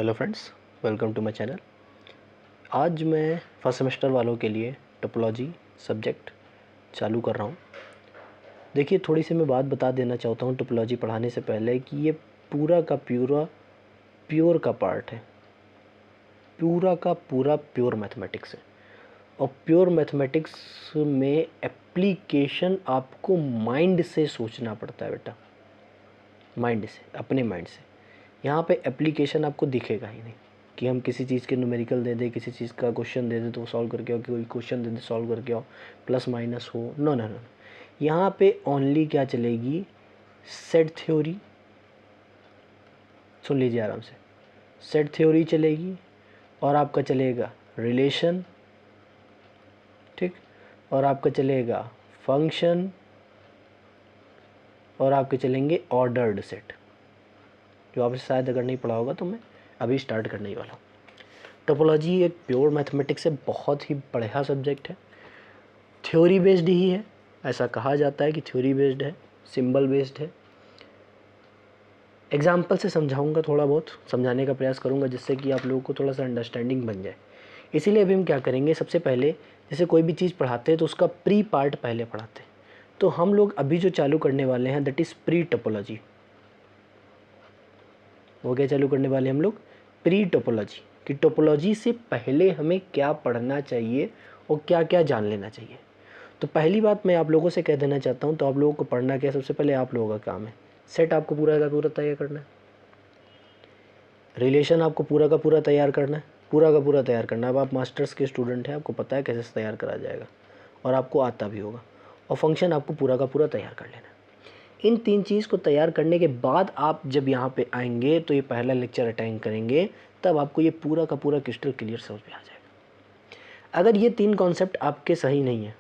Hello friends, welcome to my channel. आज मैं first semester वालों के लिए टोपोलॉजी सब्जेक्ट चालू कर रहा हूँ। देखिए, थोड़ी सी मैं बात बता देना चाहता हूँ टोपोलॉजी पढ़ाने से पहले कि ये पूरा का पूरा प्योर का पार्ट है, पूरा का पूरा प्योर मैथमेटिक्स है। और प्योर मैथमेटिक्स में एप्लीकेशन आपको माइंड से सोचना पड़ता है बेटा, माइंड से, अपने माइंड से। यहाँ पे एप्लीकेशन आपको दिखेगा ही नहीं कि हम किसी चीज़ के न्यूमेरिकल दे दें, किसी चीज़ का क्वेश्चन दे दें तो सॉल्व करके आओ, कोई क्वेश्चन दे दे सॉल्व करके आओ, प्लस माइनस हो। नो नो नो, यहाँ पे ओनली क्या चलेगी, सेट थ्योरी। सुन लीजिए आराम से, सेट थ्योरी चलेगी और आपका चलेगा रिलेशन, ठीक, और आपका चलेगा फंक्शन, और आपके चलेंगे ऑर्डर्ड सेट, जो आपसे शायद अगर नहीं पढ़ा होगा तो मैं अभी स्टार्ट करने ही वाला हूँ। टोपोलॉजी एक प्योर मैथमेटिक्स से बहुत ही बढ़िया सब्जेक्ट है, थ्योरी बेस्ड ही है। ऐसा कहा जाता है कि थ्योरी बेस्ड है, सिंबल बेस्ड है। एग्जाम्पल से समझाऊंगा, थोड़ा बहुत समझाने का प्रयास करूंगा जिससे कि आप लोगों को थोड़ा सा अंडरस्टैंडिंग बन जाए। इसीलिए अभी हम क्या करेंगे, सबसे पहले जैसे कोई भी चीज़ पढ़ाते हैं तो उसका प्री पार्ट पहले पढ़ाते हैं। तो हम लोग अभी जो चालू करने वाले हैं दैट इज़ प्री टोपोलॉजी। वो क्या चालू करने वाले हम लोग, प्री टोपोलॉजी, कि टोपोलॉजी से पहले हमें क्या पढ़ना चाहिए और क्या क्या जान लेना चाहिए। तो पहली बात मैं आप लोगों से कह देना चाहता हूँ, तो आप लोगों को पढ़ना क्या, सबसे पहले आप लोगों का काम है, सेट आपको पूरा का पूरा तैयार करना है, रिलेशन आपको पूरा का पूरा तैयार करना है, पूरा का पूरा तैयार करना है। अब आप मास्टर्स के स्टूडेंट हैं, आपको पता है कैसे से तैयार करा जाएगा और आपको आता भी होगा। और फंक्शन आपको पूरा का पूरा तैयार कर लेना है। इन तीन चीज़ को तैयार करने के बाद आप जब यहाँ पे आएंगे तो ये पहला लेक्चर अटेंड करेंगे, तब आपको ये पूरा का पूरा क्रिस्टल क्लियर समझ में आ जाएगा। अगर ये तीन कॉन्सेप्ट आपके सही नहीं है,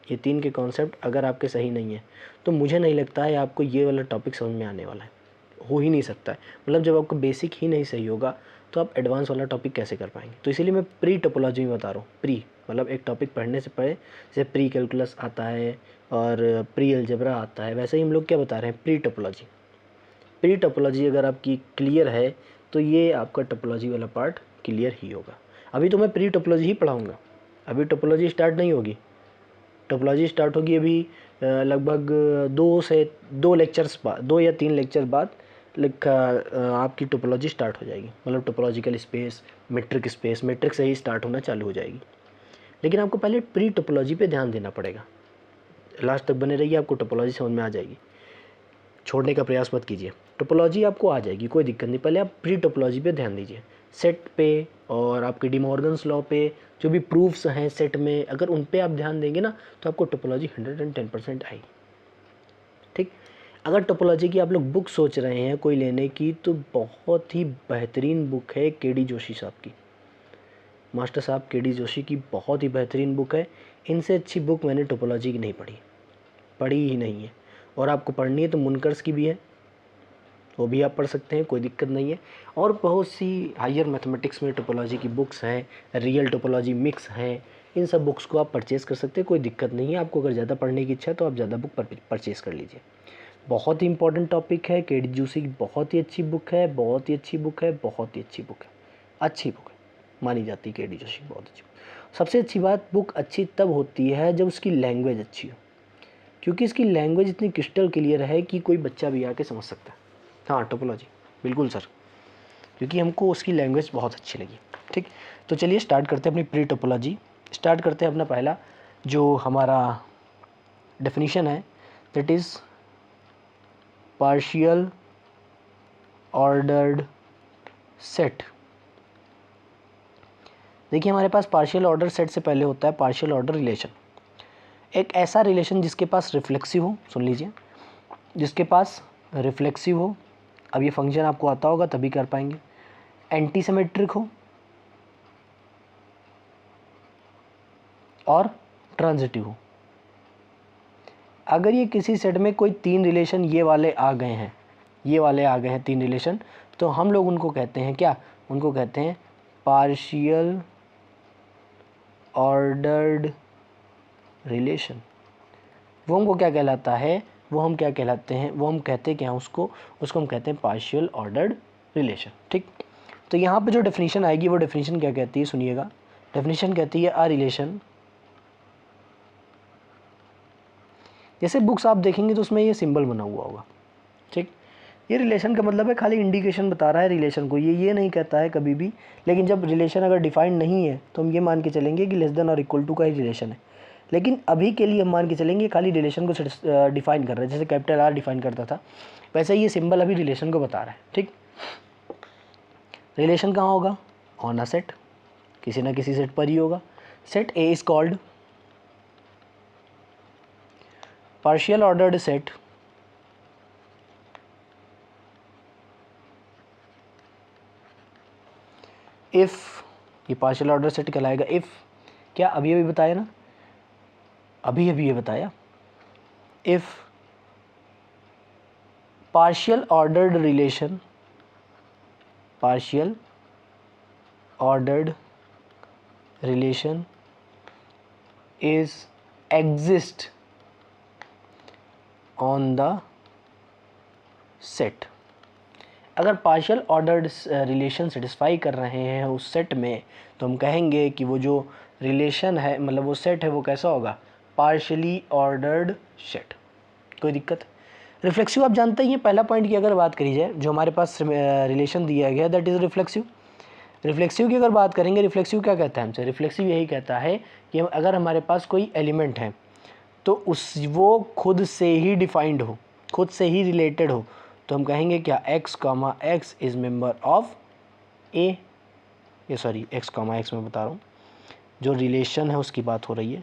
ये तीन के कॉन्सेप्ट अगर आपके सही नहीं है, तो मुझे नहीं लगता है आपको ये वाला टॉपिक समझ में आने वाला है, हो ही नहीं सकता है। मतलब जब आपका बेसिक ही नहीं सही होगा तो आप एडवांस वाला टॉपिक कैसे कर पाएंगे। तो इसीलिए मैं प्री टोपोलॉजी में बता रहा हूँ। प्री मतलब एक टॉपिक पढ़ने से पहले, जैसे प्री कैलकुलस आता है और प्री अलजेब्रा आता है, वैसे ही हम लोग क्या बता रहे हैं, प्री टोपोलॉजी। प्री टोपोलॉजी अगर आपकी क्लियर है तो ये आपका टोपोलॉजी वाला पार्ट क्लियर ही होगा। अभी तो मैं प्री टोपोलॉजी ही पढ़ाऊँगा, अभी टोपोलॉजी स्टार्ट नहीं होगी। टोपोलॉजी स्टार्ट होगी अभी लगभग 2 लेक्चर्स बाद, 2 या 3 लेक्चर बाद आपकी टोपोलॉजी स्टार्ट हो जाएगी। मतलब टोपोलॉजिकल स्पेस, मेट्रिक से ही स्टार्ट होना चालू हो जाएगी। लेकिन आपको पहले प्री टोपोलॉजी पे ध्यान देना पड़ेगा। लास्ट तक बने रहिए, आपको टोपोलॉजी समझ में आ जाएगी, छोड़ने का प्रयास मत कीजिए। टोपोलॉजी आपको आ जाएगी, कोई दिक्कत नहीं। पहले आप प्री टोपोलॉजी पे ध्यान दीजिए, सेट पे और आपके डी मॉर्गन्स लॉ पे, जो भी प्रूफ्स हैं सेट में, अगर उन पे आप ध्यान देंगे ना तो आपको टोपोलॉजी 110% आएगी। ठीक, अगर टोपोलॉजी की आप लोग बुक सोच रहे हैं कोई लेने की, तो बहुत ही बेहतरीन बुक है के.डी. जोशी साहब की, मास्टर साहब के.डी. जोशी की बहुत ही बेहतरीन बुक है। इनसे अच्छी बुक मैंने टोपोलॉजी की नहीं पढ़ी ही नहीं है। और आपको पढ़नी है तो मुनकर्स की भी है, वो भी आप पढ़ सकते हैं, कोई दिक्कत नहीं है। और बहुत सी हायर मैथमेटिक्स में टोपोलॉजी की बुक्स हैं, रियल टोपोलॉजी मिक्स हैं, इन सब बुक्स को आप परचेज़ कर सकते हैं, कोई दिक्कत नहीं है। आपको अगर ज़्यादा पढ़ने की इच्छा है तो आप ज़्यादा बुक परचेज़ कर लीजिए। बहुत ही इंपॉर्टेंट टॉपिक है, के.डी. जोशी की बहुत ही अच्छी बुक है, बहुत ही अच्छी बुक है, बहुत ही अच्छी बुक है, अच्छी बुक है, मानी जाती है के.डी. जोशी बहुत अच्छी। सबसे अच्छी बात, बुक अच्छी तब होती है जब उसकी लैंग्वेज अच्छी हो, क्योंकि इसकी लैंग्वेज इतनी क्रिस्टल क्लियर है कि कोई बच्चा भी आके समझ सकता है। हाँ, टोपोलॉजी बिल्कुल सर, क्योंकि हमको उसकी लैंग्वेज बहुत अच्छी लगी। ठीक, तो चलिए स्टार्ट करते हैं अपनी प्री टोपोलॉजी। स्टार्ट करते हैं अपना पहला जो हमारा डेफिनेशन है, that is partial ordered set. देखिए, हमारे पास पार्शियल ऑर्डर सेट से पहले होता है पार्शियल ऑर्डर रिलेशन। एक ऐसा रिलेशन जिसके पास रिफ्लेक्सिव हो, सुन लीजिए, जिसके पास रिफ्लेक्सिव हो, अब ये फंक्शन आपको आता होगा तभी कर पाएंगे, एंटी सिमेट्रिक हो और ट्रांजिटिव हो। अगर ये किसी सेट में कोई 3 रिलेशन ये वाले आ गए हैं, ये वाले आ गए हैं 3 रिलेशन, तो हम लोग उनको कहते हैं क्या, उनको कहते हैं पार्शियल ऑर्डर्ड रिलेशन। वो हमको क्या कहलाता है, वो हम क्या कहलाते हैं, वो हम कहते क्या हैं उसको हम कहते हैं पार्शियल ऑर्डर्ड रिलेशन। ठीक, तो यहाँ पे जो डेफिनेशन आएगी वो डेफिनेशन क्या कहती है, सुनिएगा। डेफिनेशन कहती है अ रिलेशन, जैसे बुक्स आप देखेंगे तो उसमें ये सिंबल बना हुआ होगा, ठीक। ये रिलेशन का मतलब है खाली इंडिकेशन बता रहा है रिलेशन को, ये नहीं कहता है कभी भी। लेकिन जब रिलेशन अगर डिफाइंड नहीं है तो हम ये मान के चलेंगे कि लेस देन और इक्वल टू का ही रिलेशन है। लेकिन अभी के लिए हम मान के चलेंगे खाली रिलेशन को डिफाइन कर रहा है, जैसे कैपिटल आर डिफाइन करता था वैसे ये सिंबल अभी रिलेशन को बता रहा है, ठीक। रिलेशन कहाँ होगा, ऑन अ सेट, किसी ना किसी सेट पर ही होगा। Set A is called partial ordered set if, ये पार्शियल ऑर्डर सेट कहलाएगा इफ़, क्या अभी अभी बताया ना, अभी अभी ये बताया, if partial ordered relation, partial ordered relation is exist on the set. अगर पार्शियल ऑर्डर्ड रिलेशन सेटिस्फाई कर रहे हैं उस सेट में तो हम कहेंगे कि वो जो रिलेशन है, मतलब वो सेट है, वो कैसा होगा, पार्शियली ऑर्डर्ड सेट। कोई दिक्कत। रिफ्लेक्सिव आप जानते ही हैं, पहला पॉइंट की अगर बात करी जाए, जो हमारे पास रिलेशन दिया गया दैट इज़ रिफ्लेक्सिव। रिफ्लेक्सिव की अगर बात करेंगे, रिफ्लेक्सिव क्या कहता है हमसे, रिफ्लेक्सिव यही कहता है कि अगर हमारे पास कोई एलिमेंट है तो वो खुद से ही डिफाइंड हो, खुद से ही रिलेटेड हो, तो हम कहेंगे क्या, x comma x is member of a, ये सॉरी x कामा एक्स में बता रहा हूँ, जो रिलेशन है उसकी बात हो रही है।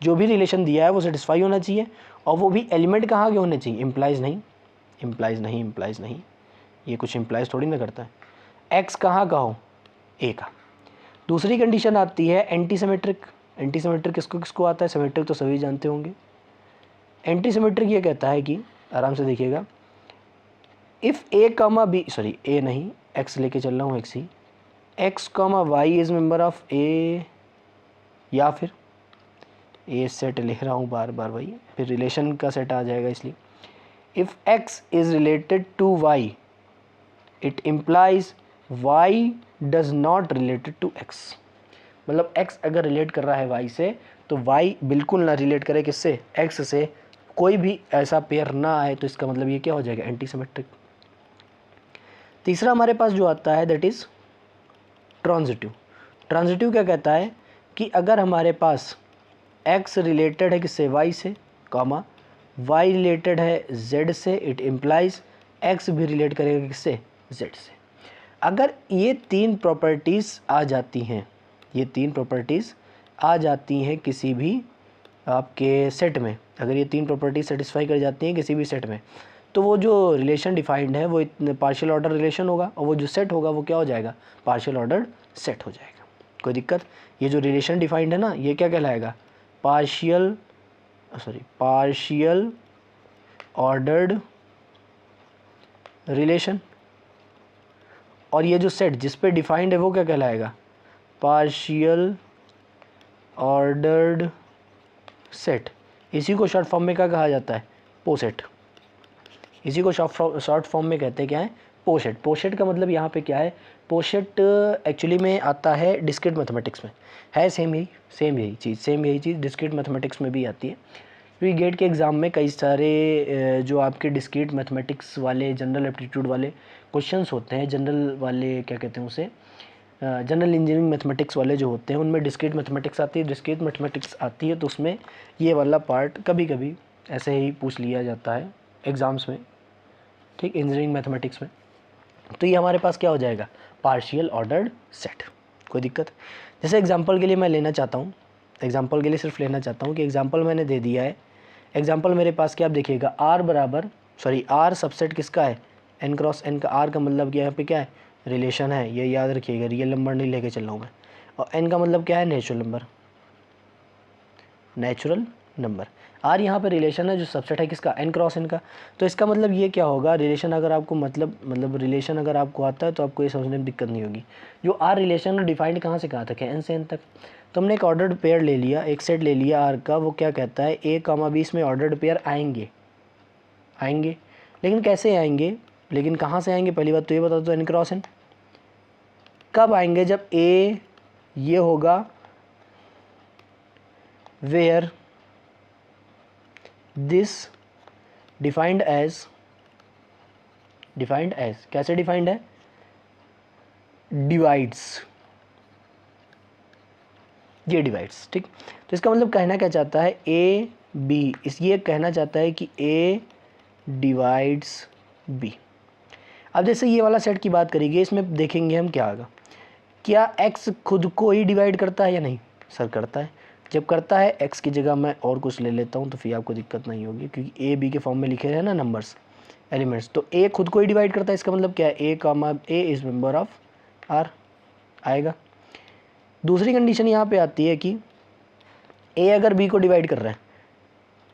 जो भी रिलेशन दिया है वो सेटिस्फाई होना चाहिए, और वो भी एलिमेंट कहाँ के होने चाहिए, इम्प्लाइज नहीं, इम्प्लाइज नहीं, इम्प्लाइज नहीं, ये कुछ इम्प्लाइज थोड़ी ना करता है। x कहाँ का हो, ए का। दूसरी कंडीशन आती है एंटी सिमेट्रिक। एंटी सिमेट्रिक किसको किसको आता है, सिमेट्रिक तो सभी जानते होंगे। एंटी सिमेट्रिक ये कहता है कि, आराम से देखिएगा, if a comma b, sorry a नहीं, एक्स लेके चल रहा हूँ, एक्स ही, x comma y is member of a, या फिर ए सेट लिख रहा हूँ बार बार भाई, फिर रिलेशन का सेट आ जाएगा, इसलिए if X is related to Y it implies Y does not related to X. मतलब x अगर रिलेट कर रहा है y से तो y बिल्कुल ना रिलेट करे किससे, x से, कोई भी ऐसा पेयर ना आए, तो इसका मतलब ये क्या हो जाएगा, एंटी सिमेट्रिक। तीसरा हमारे पास जो आता है दैट इज़ ट्रांजिटिव। ट्रांजिटिव क्या कहता है कि अगर हमारे पास x रिलेटेड है किससे, y से, कॉमा y रिलेटेड है z से, इट इम्प्लाइज x भी रिलेट करेगा किससे, z से। अगर ये तीन प्रॉपर्टीज़ आ जाती हैं, ये तीन प्रॉपर्टीज़ आ जाती हैं किसी भी आपके सेट में, अगर ये तीन प्रॉपर्टीज़ सेटिस्फाई कर जाती हैं किसी भी सेट में, तो वो जो रिलेशन डिफाइंड है वो पार्शियल ऑर्डर रिलेशन होगा, और वो जो सेट होगा वो क्या हो जाएगा, पार्शियल ऑर्डर सेट हो जाएगा। कोई दिक्कत। ये जो रिलेशन डिफाइंड है ना, ये क्या कहलाएगा, पार्शियल ऑर्डर्ड रिलेशन। और ये जो सेट जिस पे डिफाइंड है वो क्या कहलाएगा, पार्शियल ऑर्डर्ड सेट। इसी को शॉर्ट फॉर्म में क्या कहा जाता है, पोसेट। इसी को शॉर्ट फॉर्म में कहते हैं क्या है, पोसेट। पोसेट का मतलब यहाँ पे क्या है, पोसेट एक्चुअली में आता है डिस्क्रीट मैथमेटिक्स में, है सेम यही चीज़ डिस्क्रीट मैथमेटिक्स में भी आती है। क्योंकि गेट के एग्ज़ाम में कई सारे जो आपके डिस्क्रीट मैथमेटिक्स वाले, जनरल एप्टीट्यूड वाले क्वेश्चंस होते हैं, जनरल वाले क्या कहते हैं उसे, जनरल इंजीनियरिंग मैथमेटिक्स वाले जो होते हैं, उनमें डिस्क्रीट मैथमेटिक्स आती है। डिस्क्रीट मैथमेटिक्स आती है तो उसमें ये वाला पार्ट कभी कभी ऐसे ही पूछ लिया जाता है एग्ज़ाम्स में, ठीक, इंजीनियरिंग मैथमेटिक्स में। तो ये हमारे पास क्या हो जाएगा, पार्शियल ऑर्डर्ड सेट। कोई दिक्कत। जैसे एग्जांपल के लिए मैं लेना चाहता हूँ, एग्जांपल के लिए सिर्फ लेना चाहता हूँ कि एग्जांपल मैंने दे दिया है। एग्जांपल मेरे पास क्या, आप देखिएगा, आर सबसेट किसका है, एन क्रॉस एन का। आर का मतलब क्या है, यहाँ पे क्या है, रिलेशन है, ये याद रखिएगा, रियल नंबर नहीं लेके चल रहा हूँ मैं। और एन का मतलब क्या है, नेचुरल नंबर। आर यहाँ पे रिलेशन है जो सबसेट है किसका, एन क्रॉस एन का। तो इसका मतलब ये क्या होगा, रिलेशन अगर आपको मतलब रिलेशन अगर आपको आता है तो आपको ये समझने में दिक्कत नहीं होगी। जो आर रिलेशन डिफाइंड कहाँ से कहाँ तक है, एन से एन तक। तो हमने एक ऑर्डर्ड पेयर ले लिया, एक सेट ले लिया आर का, वो क्या कहता है, ए कामा बी में ऑर्डर्ड पेयर आएंगे, लेकिन कैसे आएंगे, लेकिन कहाँ से आएंगे, पहली बात तो ये बता दो, एन क्रॉस एन। कब आएंगे? जब ए ये होगा वेयर दिस डिफाइंड एज कैसे डिफाइंड है? डिवाइड्स, ये डिवाइड्स, ठीक। तो इसका मतलब कहना क्या चाहता है? ए बी, इस ये कहना चाहता है कि ए डिवाइड्स बी। अब जैसे ये वाला सेट की बात करेंगे, इसमें देखेंगे हम क्या होगा। क्या x खुद को ही डिवाइड करता है या नहीं? सर करता है। जब करता है, x की जगह मैं और कुछ ले लेता हूँ तो फिर आपको दिक्कत नहीं होगी, क्योंकि a b के फॉर्म में लिखे हैं ना नंबर्स, एलिमेंट्स। तो a खुद को ही डिवाइड करता है, इसका मतलब क्या है? a comma a is member of r आएगा। दूसरी कंडीशन यहाँ पे आती है कि a अगर b को डिवाइड कर रहा है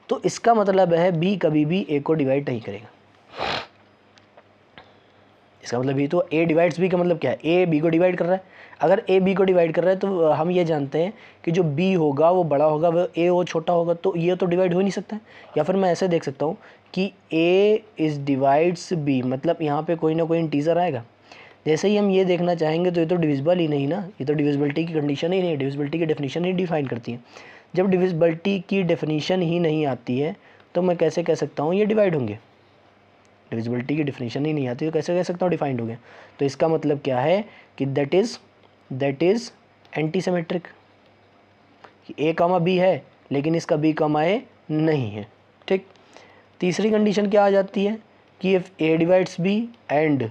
तो इसका मतलब है b कभी भी a को डिवाइड नहीं करेगा। इसका मतलब ये तो a डिवाइड्स b का मतलब क्या है? a b को डिवाइड कर रहा है। अगर a b को डिवाइड कर रहा है तो हम ये जानते हैं कि जो b होगा वो बड़ा होगा, वो a वो छोटा होगा, तो ये तो डिवाइड हो नहीं सकता है। या फिर मैं ऐसे देख सकता हूँ कि a इज़ डिवाइड्स b, मतलब यहाँ पे कोई ना कोई इंटीजर आएगा। जैसे ही हम ये देखना चाहेंगे तो ये तो डिविजिबल ही नहीं ना, ये तो डिविजिबिलिटी की कंडीशन ही नहीं है, डिविजिबिलिटी की डेफिनेशन ही डिफाइन करती है। जब डिविजिबिलिटी की डेफिनेशन ही नहीं आती है तो मैं कैसे कह सकता हूँ ये डिवाइड होंगे? डिविजिबिलिटी की डेफिनेशन ही नहीं आती तो कैसे कह सकता हूँ डिफाइंड हो गया? तो इसका मतलब क्या है कि that is antisymmetric. A comma B है लेकिन इसका बी कामा ए नहीं है, ठीक। तीसरी कंडीशन क्या आ जाती है कि if a divides b and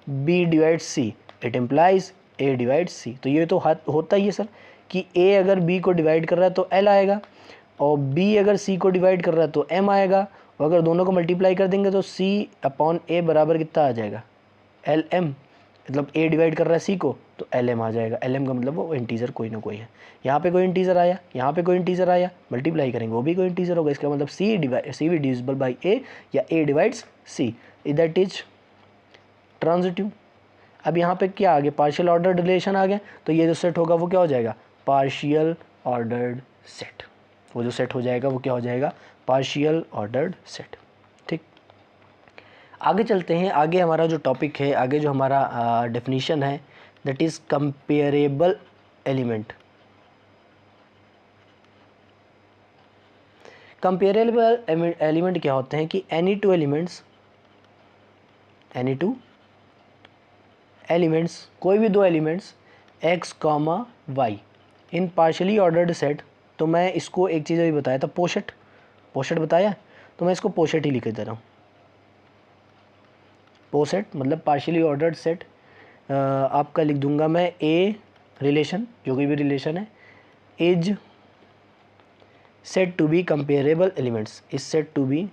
b divides c it implies a divides c. तो ये तो होता ही है सर कि ए अगर बी को डिवाइड कर रहा है तो एल आएगा, और बी अगर सी को डिवाइड कर रहा है तो एम आएगा, और अगर दोनों को मल्टीप्लाई कर देंगे तो सी अपॉन ए बराबर कितना आ जाएगा? L M. मतलब ए डिवाइड कर रहा है सी को तो एल एम आ जाएगा। एल एम का मतलब वो इंटीजर कोई ना कोई है। यहाँ पे कोई इंटीजर आया, यहाँ पे कोई इंटीजर आया, मल्टीप्लाई करेंगे वो भी कोई इंटीजर होगा। इसका मतलब सी भी डिविजिबल बाई ए या A divides C, that is transitive. अब यहाँ पे क्या आ गया? पार्शियल ऑर्डर्ड रिलेशन आ गया। तो ये जो सेट होगा वो क्या हो जाएगा? Partial ordered set. वो जो सेट हो जाएगा वो क्या हो जाएगा? पार्शियल ऑर्डर्ड सेट, ठीक। आगे चलते हैं। आगे हमारा जो टॉपिक है, आगे जो हमारा डेफिनेशन है, that is comparable element. Comparable element क्या होते हैं कि एनी टू एलिमेंट्स, कोई भी दो एलिमेंट्स x कॉमा वाई इन पार्शियली ऑर्डर्ड सेट। तो मैं इसको एक चीज़ अभी बताया था, पोसेट बताया, तो मैं इसको पोसेट ही लिख दे रहा हूँ। पोसेट मतलब पार्शियली ऑर्डर्ड सेट। आपका लिख दूंगा मैं ए रिलेशन, जो कोई भी रिलेशन है, is set to be comparable elements, is set to be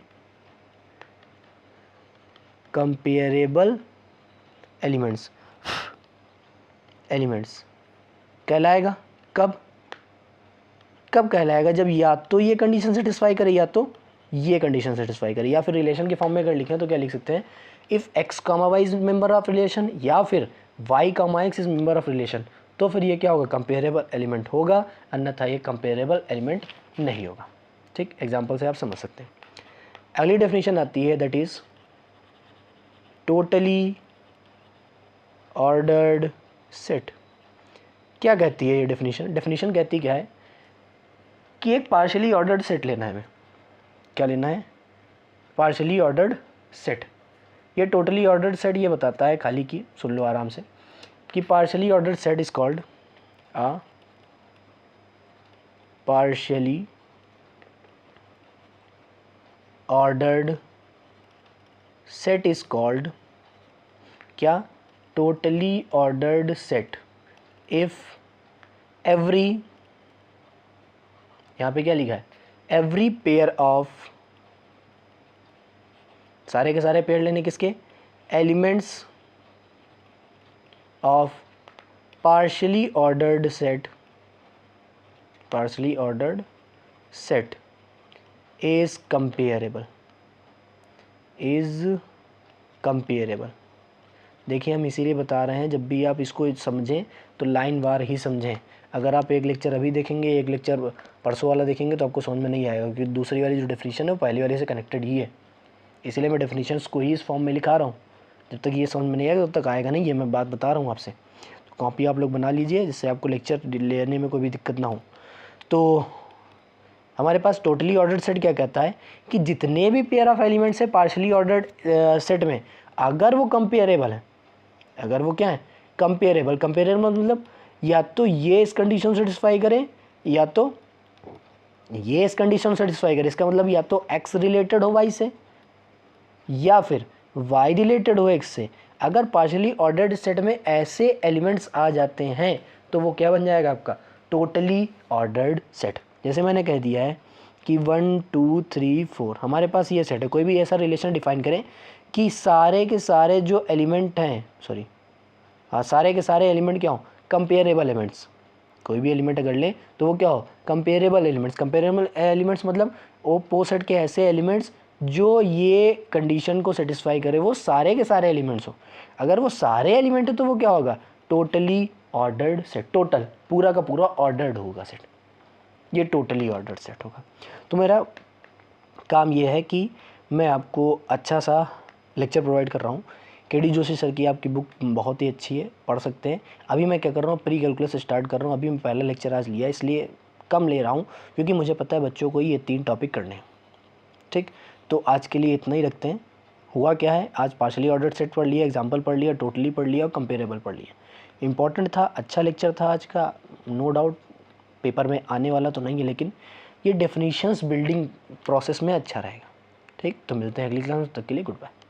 comparable elements कहलाएगा। कब कहलाएगा? जब या तो ये कंडीशन सेटिस्फाई करे या तो ये कंडीशन सेटिस्फाई करे। या फिर रिलेशन के फॉर्म में अगर लिखें तो क्या लिख सकते हैं? If x comma Y is member of relation, या फिर y comma x is member of relation, तो फिर ये क्या होगा? कंपेरेबल एलिमेंट होगा, अन्यथा ये कंपेरेबल एलिमेंट नहीं होगा, ठीक। एग्जाम्पल से आप समझ सकते हैं। अगली डेफिनेशन आती है, that is totally ordered set. क्या कहती है ये डेफिनेशन कहती क्या है कि एक पार्शियली ऑर्डर्ड सेट लेना है हमें। क्या लेना है? Partially ordered set. ये टोटली ऑर्डर्ड सेट ये बताता है खाली कि, सुन लो आराम से, कि partially ordered set is called a partially ordered set is called क्या? Totally ordered set if every, यहाँ पे क्या लिखा है? एवरी पेयर ऑफ, सारे के सारे पेयर लेने किसके? Elements of partially ordered set is comparable. देखिए हम इसीलिए बता रहे हैं, जब भी आप इसको समझें तो लाइन वार ही समझें। अगर आप एक लेक्चर अभी देखेंगे, एक लेक्चर परसों वाला देखेंगे तो आपको समझ में नहीं आएगा, क्योंकि दूसरी वाली जो डेफिनेशन है वो पहली वाली से कनेक्टेड ही है। इसलिए मैं डेफिनेशंस को ही इस फॉर्म में लिखा रहा हूँ। जब तक ये समझ में नहीं आएगा तब तक आएगा नहीं, ये मैं बात बता रहा हूँ आपसे। कॉपी आप लोग बना लीजिए जिससे आपको लेक्चर लेने में कोई भी दिक्कत ना हो। तो हमारे पास टोटली ऑर्डर्ड सेट क्या कहता है कि जितने भी पेयर ऑफ एलिमेंट्स है पार्शली ऑर्डर्ड सेट में, अगर वो कंपेरेबल है, अगर वो क्या है कंपेरेबल, कंपेरेबल मतलब या तो ये इस कंडीशन सेटिस्फाई करें या तो ये इस कंडीशन सेटिस्फाई करे। इसका मतलब या तो x रिलेटेड हो y से या फिर y रिलेटेड हो x से। अगर पार्शियली ऑर्डर्ड सेट में ऐसे एलिमेंट्स आ जाते हैं तो वो क्या बन जाएगा आपका टोटली ऑर्डर्ड सेट। जैसे मैंने कह दिया है कि 1 2 3 4 हमारे पास ये सेट है। कोई भी ऐसा रिलेशन डिफाइन करें कि सारे के सारे जो एलिमेंट हैं, सॉरी हाँ, सारे के सारे एलिमेंट क्या हो कंपेरेबल एलिमेंट्स। कोई भी एलिमेंट अगर लें तो वो क्या हो कंपेरेबल एलिमेंट्स। कंपेरेबल एलिमेंट्स मतलब वो सेट के ऐसे एलिमेंट्स जो ये कंडीशन को सेटिस्फाई करे, वो सारे के सारे एलिमेंट्स हो। अगर वो सारे एलिमेंट है तो वो क्या होगा टोटली ऑर्डर्ड सेट। टोटल पूरा का पूरा ऑर्डर्ड होगा सेट, ये टोटली ऑर्डर्ड सेट होगा। तो मेरा काम ये है कि मैं आपको अच्छा सा लेक्चर प्रोवाइड कर रहा हूँ। केडी जोशी सर की आपकी बुक बहुत ही अच्छी है, पढ़ सकते हैं। अभी मैं क्या कर रहा हूँ प्री कैलकुलस स्टार्ट कर रहा हूँ। अभी मैं पहला लेक्चर आज लिया, इसलिए कम ले रहा हूँ क्योंकि मुझे पता है बच्चों को ये 3 टॉपिक करने हैं। ठीक, तो आज के लिए इतना ही रखते हैं। हुआ क्या है, आज पार्शली ऑर्डर्ड सेट पढ़ लिया, एग्जाम्पल पढ़ लिया, टोटली पढ़ लिया और कंपेरेबल पढ़ लिया। इंपॉर्टेंट था, अच्छा लेक्चर था आज का, नो डाउट पेपर में आने वाला तो नहीं है, लेकिन ये डेफिनेशंस बिल्डिंग प्रोसेस में अच्छा रहेगा। ठीक, तो मिलते हैं अगली क्लास, तक के लिए गुड बाय।